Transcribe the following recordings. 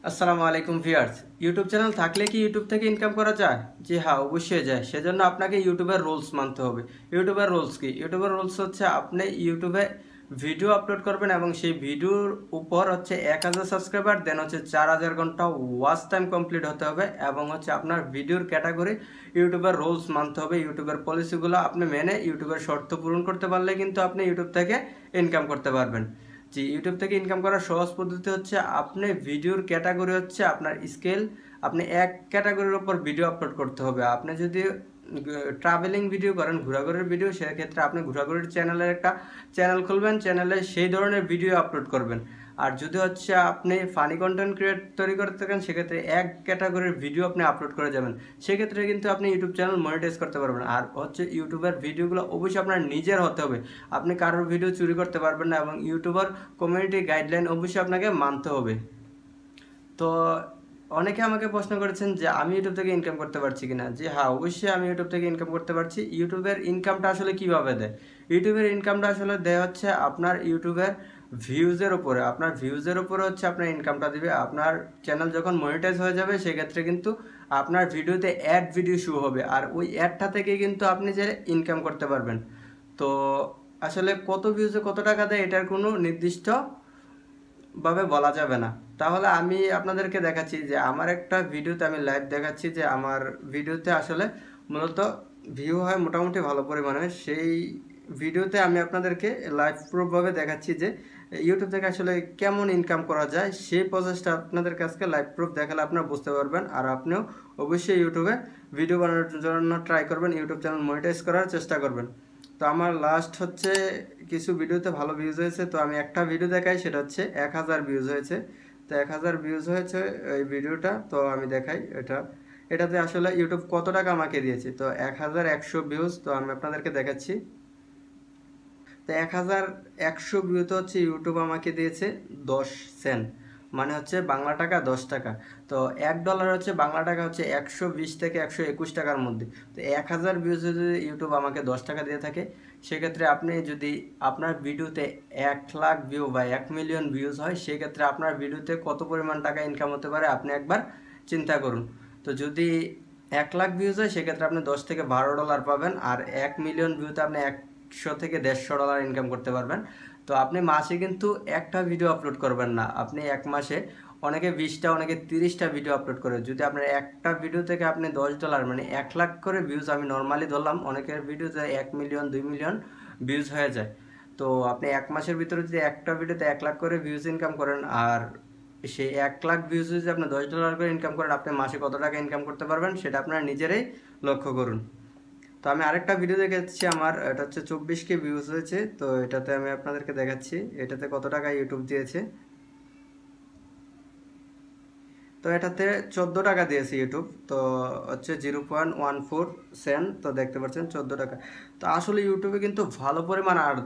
আসসালামু আলাইকুম viewers. YouTube channel থাকলে কি ইউটিউব থেকে ইনকাম করা যায়? জি হ্যাঁ, অবশ্যই যায়। সেজন্য আপনাকে ইউটিউবের রুলস মানতে হবে। ইউটিউবের রুলস কি? ইউটিউবের রুলস হচ্ছে আপনি ইউটিউবে ভিডিও আপলোড করবেন এবং সেই ভিডিওর উপর হচ্ছে 1000 সাবস্ক্রাইবার, দেন হচ্ছে 4000 ঘন্টা ওয়াচ টাইম কমপ্লিট হতে হবে এবং হচ্ছে আপনার ভিডিওর ক্যাটাগরি ইউটিউবের রুলস মানতে হবে। ইউটিউবের পলিসিগুলো আপনি মেনে ইউটিউবের শর্ত পূরণ করতে পারলে কিন্তু আপনি ইউটিউব থেকে ইনকাম করতে পারবেন। জি, ইউটিউব থেকে ইনকাম করার সহজ পদ্ধতি হচ্ছে আপনি ভিডিওর ক্যাটাগরি হচ্ছে আপনার স্কেল। আপনি এক ক্যাটাগরির ওপর ভিডিও আপলোড করতে হবে। আপনি যদি ট্রাভেলিং ভিডিও করেন, ঘোরাঘুরির ভিডিও, সেক্ষেত্রে আপনি ঘোরাঘুরির চ্যানেলের একটা চ্যানেল খুলবেন, চ্যানেলে সেই ধরনের ভিডিও আপলোড করবেন। আর যদি হচ্ছে আপনি ফানি কন্টেন্ট তৈরি করতে থাকেন, সেক্ষেত্রে এক ক্যাটাগরির ভিডিও আপনি আপলোড করে যাবেন। সেক্ষেত্রে কিন্তু আপনি ইউটিউব চ্যানেল মনিটাইজ করতে পারবেন। আর হচ্ছে ইউটিউবের ভিডিওগুলো অবশ্যই আপনার নিজের হতে হবে। আপনি কারোর ভিডিও চুরি করতে পারবেন না এবং ইউটিউবার কমিউনিটি গাইডলাইন অবশ্যই আপনাকে মানতে হবে। তো অনেকে আমাকে প্রশ্ন করেছেন যে আমি ইউটিউব থেকে ইনকাম করতে পারছি কিনা। যে হ্যাঁ, অবশ্যই আমি ইউটিউব থেকে ইনকাম করতে পারছি। ইউটিউবের ইনকামটা আসলে কিভাবে দেয়? ইউটিউবের ইনকামটা আসলে দেয় হচ্ছে আপনার ইউটিউবের ভিউজের উপরে। আপনার ভিউজের উপরে হচ্ছে আপনার ইনকামটা দিবে। আপনার চ্যানেল যখন মনিটাইজ হয়ে যাবে, সেক্ষেত্রে কিন্তু আপনার ভিডিওতে অ্যাড ভিডিও শো হবে, আর ওই অ্যাডটা থেকে কিন্তু আপনি যে ইনকাম করতে পারবেন। তো আসলে কত ভিউজে কত টাকা দেয় এটার কোনো নির্দিষ্ট ভাবে বলা যাবে না। তাহলে আমি আপনাদেরকে দেখাচ্ছি যে আমার একটা ভিডিওতে আমি লাইভ দেখাচ্ছি যে আমার ভিডিওতে আসলে মূলত ভিউ হয় মোটামুটি ভালো পরিমাণে। সেই ভিডিওতে আমি আপনাদেরকে লাইভ প্রুফভাবে দেখাচ্ছি যে ইউটিউব থেকে আসলে কেমন ইনকাম করা যায়। সেই প্রসেসটা আপনাদের কাছে লাইভ প্রুফ দেখালে আপনারা বুঝতে পারবেন। আর আপনিও অবশ্যই ইউটিউবে ভিডিও বানানোর জন্য ট্রাই করবেন, ইউটিউব চ্যানেল মনিটাইজ করার চেষ্টা করবেন। তো আমার লাস্ট হচ্ছে কিছু ভিডিওতে ভালো ভিউজ হয়েছে, তো আমি একটা ভিডিও দেখাই, সেটা হচ্ছে 1000 ভিউজ হয়েছে। তো 1000 ভিউজ হয়েছে এই ভিডিওটা, তো আমি দেখাই এটাতে আসলে ইউটিউব কত টাকা আমাকে দিয়েছে। তো 1100 ভিউজ, তো আমি আপনাদেরকে দেখাচ্ছি। তো 1100 ভিউতে হচ্ছে ইউটিউব আমাকে দিয়েছে 10 সেন্ট, মানে হচ্ছে বাংলা টাকা 10 টাকা। তো $1 হচ্ছে বাংলা টাকা হচ্ছে 120 থেকে 121 টাকার মধ্যে। তো 1000 ভিউজে যদি ইউটিউব আমাকে 10 টাকা দিয়ে থাকে, সেক্ষেত্রে আপনি যদি আপনার ভিডিওতে 1 লাখ ভিউ বা 1 মিলিয়ন ভিউজ হয়, সেক্ষেত্রে আপনার ভিডিওতে কত পরিমাণ টাকা ইনকাম হতে পারে আপনি একবার চিন্তা করুন। তো যদি 1 লাখ ভিউজ হয়, সেক্ষেত্রে আপনি 10 থেকে $12 পাবেন। আর 1 মিলিয়ন ভিউতে আপনি 100 থেকে $150 ইনকাম করতে পারবেন। তো আপনি মাসে কিন্তু একটা ভিডিও আপলোড করবেন না, আপনি এক মাসে অনেকে 20টা অনেকে 30টা ভিডিও আপলোড করে। যদি আপনার একটা ভিডিও থেকে আপনি $10 মানে 1 লাখ করে ভিউজ, আমি নর্মালি ধরলাম, অনেকের ভিডিওতে 1 মিলিয়ন 2 মিলিয়ন ভিউজ হয়ে যায়। তো আপনি এক মাসের ভিতরে যদি একটা ভিডিওতে 1 লাখ করে ভিউজ ইনকাম করেন, আর সেই 1 লাখ ভিউজ যদি আপনি $10 করে ইনকাম করেন, আপনি মাসে কত টাকা ইনকাম করতে পারবেন সেটা আপনারা নিজেরাই লক্ষ্য করুন। তো আমি আরেকটা ভিডিও দেখাচ্ছি, আমার এটা হচ্ছে 24K ভিউজ হয়েছে। তো এটাতে আমি আপনাদেরকে দেখাচ্ছি এটাতে কত টাকা ইউটিউব দিয়েছে। তো এটাতে 14 টাকা দিয়েছে ইউটিউব। তো হচ্ছে 0.14 সেন্ট, তো দেখতে পাচ্ছেন 14 টাকা। তো আসলে ইউটিউবে কিন্তু ভালো পরিমাণ আর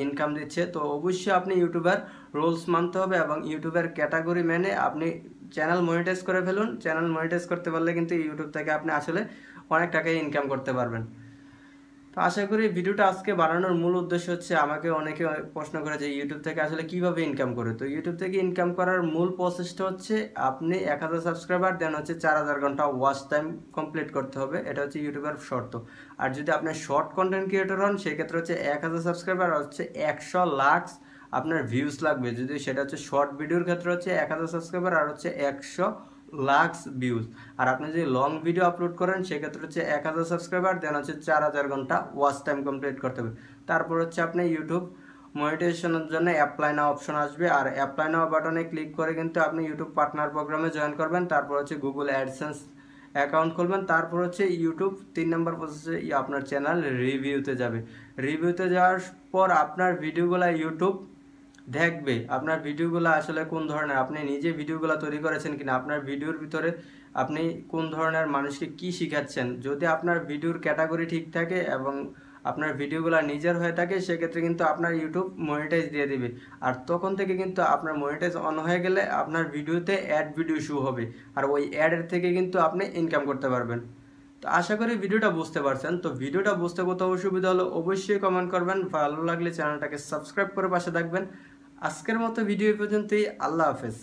ইনকাম দিচ্ছে। তো অবশ্যই আপনি ইউটিউবের রুলস মানতে হবে এবং ইউটিউবের ক্যাটাগরি মেনে আপনি চ্যানেল মনিটাইজ করে ফেলুন। চ্যানেল মনিটাইজ করতে পারলে কিন্তু ইউটিউব থেকে আপনি আসলে অনেক টাকাই ইনকাম করতে পারবেন। তো আশা করি ভিডিওটা আজকে বানানোর মূল উদ্দেশ্য হচ্ছে, আমাকে অনেকে প্রশ্ন করে যে ইউটিউব থেকে আসলে কিভাবে ইনকাম করে। তো ইউটিউব থেকে ইনকাম করার মূল প্রসেসটা হচ্ছে আপনি 1000 সাবস্ক্রাইবার, দেন হচ্ছে 4000 ঘন্টা ওয়াচ টাইম কমপ্লিট করতে হবে। এটা হচ্ছে ইউটিউবের শর্ত। আর যদি আপনি শর্ট কন্টেন্ট ক্রিয়েটর হন, সেক্ষেত্রে হচ্ছে 1000 সাবস্ক্রাইবার আর হচ্ছে 100 লাখ আপনার ভিউজ লাগবে। যদি সেটা হচ্ছে শর্ট ভিডিওর ক্ষেত্রে হচ্ছে 1000 সাবস্ক্রাইবার আর হচ্ছে 100 লাক্স ভিউজ। আর আপনি যদি লং ভিডিও আপলোড করেন, সেক্ষেত্রে হচ্ছে 1000 সাবস্ক্রাইবার, দেন হচ্ছে 4000 ঘন্টা ওয়াচ টাইম কমপ্লিট করতে হবে। তারপর হচ্ছে আপনি ইউটিউব মনিটাইজেশনের জন্য অ্যাপ্লাই নাও অপশন আসবে, আর অ্যাপ্লাই নাও বাটনে ক্লিক করে কিন্তু আপনি ইউটিউব পার্টনার প্রোগ্রামে জয়েন করবেন। তারপর হচ্ছে গুগল অ্যাডসেন্স অ্যাকাউন্ট খুলবেন। তারপর হচ্ছে ইউটিউব 3 নম্বর প্রসেসে আপনার চ্যানেল রিভিউতে যাবে। রিভিউতে যাওয়ার পর আপনার ভিডিওগুলো ইউটিউব দেখবে, আপনার ভিডিওগুলো আসলে কোন ধরনের, আপনি নিজে ভিডিওগুলো তৈরি করেছেন কিনা, আপনার ভিডিওর ভিতরে আপনি কোন ধরনের মানুষকে কি শিখাচ্ছেন। যদি আপনার ভিডিওর ক্যাটাগরি ঠিক থাকে এবং আপনার ভিডিওগুলো নিজের হয়ে থাকে, সেক্ষেত্রে কিন্তু আপনার ইউটিউব মনিটাইজ দিয়ে দিবে। আর তখন থেকে কিন্তু আপনার মনিটাইজ অন হয়ে গেলে আপনার ভিডিওতে অ্যাড ভিডিও শো হবে, আর ওই অ্যাডের থেকে কিন্তু আপনি ইনকাম করতে পারবেন। তো আশা করি ভিডিওটা বুঝতে পারছেন। তো ভিডিওটা বুঝতে কোথাও অসুবিধা হলে অবশ্যই কমেন্ট করবেন, ভালো লাগলে চ্যানেলটাকে সাবস্ক্রাইব করে পাশে থাকবেন। আজকের মতো ভিডিও পর্যন্তই। আল্লাহ হাফেজ।